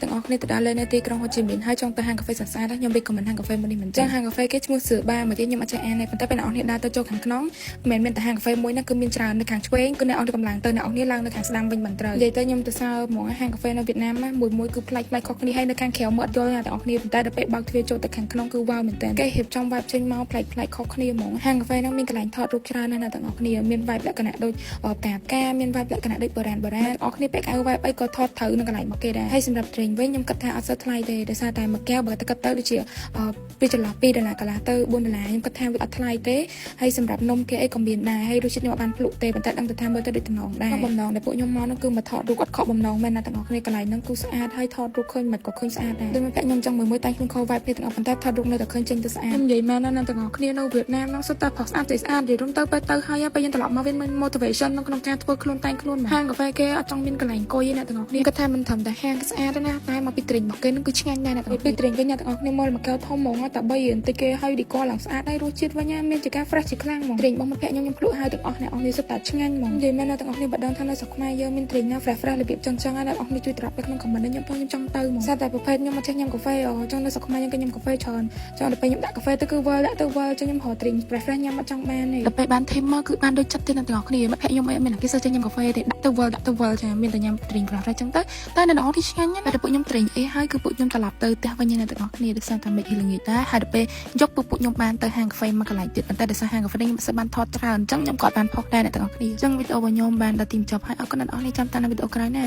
ទាំងអស់គ្នាទៅដល់លេងនៅទីក្រុងហូជីមីនហើយចង់ទៅហាងកាហ្វេស្អាតៗខ្ញុំរៀបខមមិនហាងកាហ្វេមួយនេះមិនចឹងហាងកាហ្វេគេឈ្មោះសឿបាមកទៀតខ្ញុំអត់ចេះអានទេប៉ុន្តែពេលអ្នកនរគ្នាដើរទៅចូលខាងក្នុងមិនមែនមានតែហាងកាហ្វេមួយណាគឺមានច្រើននៅខាងឆ្វេងគឺអ្នកនរគ្នាកំឡាំងទៅអ្នកនរគ្នាឡើងនៅខាងស្ដាំវិញមិនត្រូវនិយាយទៅខ្ញុំទៅសើហ្មងហាងកាហ្វេនៅវៀតណាមមួយគឺប្លែកខុសគ្នាហើយនៅខាងក្រៅមើលអត់យល់ណាទាំងអស់គ្នាប៉ុន្តែដល់ពេលបើកទ្វារចូលទៅខាងក្នុងគឺវ៉ាវមែនតើគេរៀបចំបែបចេញមកប្លែកខុសគ្នាហ្មងហាងកាហ្វេហ្នឹងមានកន្លែងថតរូបច្រើនណាស់ទាំងអស់គ្នាមានបែបលក្ខណៈដូចផ្កាមានបែបលក្ខណៈដូចបុរាណទាំងអស់គ្នាពាក់កៅបែបអីក៏ថតត្រូវនឹងកន្លែងមកគេដែរហើយសម្រាប់ទ្រេងវិញខ្ញុំគិតថាអត់សូវថ្លៃទេដោយសារតែមួយកែវបើតែគិតទៅដូចជាពីចន្លោះ$2កន្លះទៅ$4ខ្ញុំគិតថាវាអត់ថ្លៃទេហើយសម្រាប់នំគេអីក៏មានដែរហើយរសជាតិខ្ញុំអត់បានភ្លុកទេប៉ុន្តែដឹងថាមើលទៅដូចតំណងដែរបំណងដែលពួកខ្ញុំមកនោះគឺមកថតរូបអត់ខកបំណងមែនណាទាំងអស់គ្នាកន្លែងហ្នឹងគឺស្អាតហើយថតរូបឃើញមិនក៏ឃើញស្អាតដែរដូចមកពាក់ខ្ញុំចង់មួយតែខ្ញុំខលវ៉ៃគ្នាទាំងអស់ប៉ុន្តែថតរូបនៅតែឃើញចេញទៅស្អាតខ្ញុំនិយាយមែនណាទាំងអស់គ្នានៅវៀតណាមហ្នឹងសុទ្ធតែផុសស្អាតនិយាយរួមទៅពេលទៅហើយពេលយើងត្រឡប់មកវិញមាន motivation ក្នុងការធ្វើខ្លួនតែងខ្លួនហាងកាហ្វេគេអត់ចង់មានកន្លែងអង្គុយទេអ្នកទាំងអស់គ្នាគាត់ថាមិនត្រឹមតែហាងស្អាតទេណាតែមកពីទ្រេងរបស់គេនឹងគឺឆ្ងាញ់ដែរអ្នកទាំងអស់ពីទ្រេងវិញអ្នកទាំងអស់គ្នាមកមួយកែវធំហ្មងតែ3រៀលតិចគេហើយឌីកឡើងស្អាតហើយរសជាតិវិញមានជាការ fresh ជាខ្លាំងហ្មងទ្រេងរបស់មិត្តភក្តិខ្ញុំភ្លក់ហើយទាំងអស់អ្នកទាំងអស់គ្នាសុទ្ធតែឆ្ងាញ់ហ្មងនិយាយមែនណាទាំងអស់គ្នាបើដឹងថានៅស្រុកខ្មែរយើងមានទ្រេងណា fresh របៀបចឹងហើយអ្នកទាំងអស់គ្នាជួយត្រាប់ទៅក្នុង comment ខ្ញុំចង់ទៅហ្មងតែប្រភេទខ្ញុំមកចេះញ៉ាំកាហ្វេចង់នៅស្រុកខ្មែរខ្ញុំក៏ញ៉ាំកាហ្វេច្រើនចង់ដល់ពេលខ្ញុំដាក់កាហ្វេទៅគឺវល់ដាក់ទៅវល់ចឹងខ្ញុំរកទ្រេង fresh ញ៉ាំអត់ចង់បានទេដល់ពេលបានthêmមកគឺបានដូចចិត្តទេអ្នកទាំងអស់គ្នាមិត្តភក្តិខ្ញុំមានគេសើចេះញ៉ាំកាហ្វេទេដាក់ទៅវល់ចាមានតែញ៉ាំទ្រេង fresh ចឹងទៅតែអ្នកទាំងអស់គ្នាឆ្ងាញ់ណាស់តែពួកខ្ញុំទ្រេងអីហើយគឺពួកខ្ញុំត្រឡប់ទៅផ្ទះវិញអ្នកទាំងអស់គ្នាដោយសារតែមេឃល្ងាចដែរហើយដល់ពេលយកពួកខ្ញុំបានទៅហាងកាហ្វេមកកន្លែងទៀតប៉ុន្តែដោយសារហាងកាហ្វេខ្ញុំមិនសូវបានថតច្រើនអញ្ចឹងខ្ញុំក៏បានផុសដែរអ្នកទាំងអស់គ្នាអញ្ចឹងវីដេអូរបស់ខ្ញុំបានដល់ទីបញ្ចប់ហើយអរគុណអ្នកទាំងអស់គ្នាចាំតាមនៅវីដេអូក្រោយណា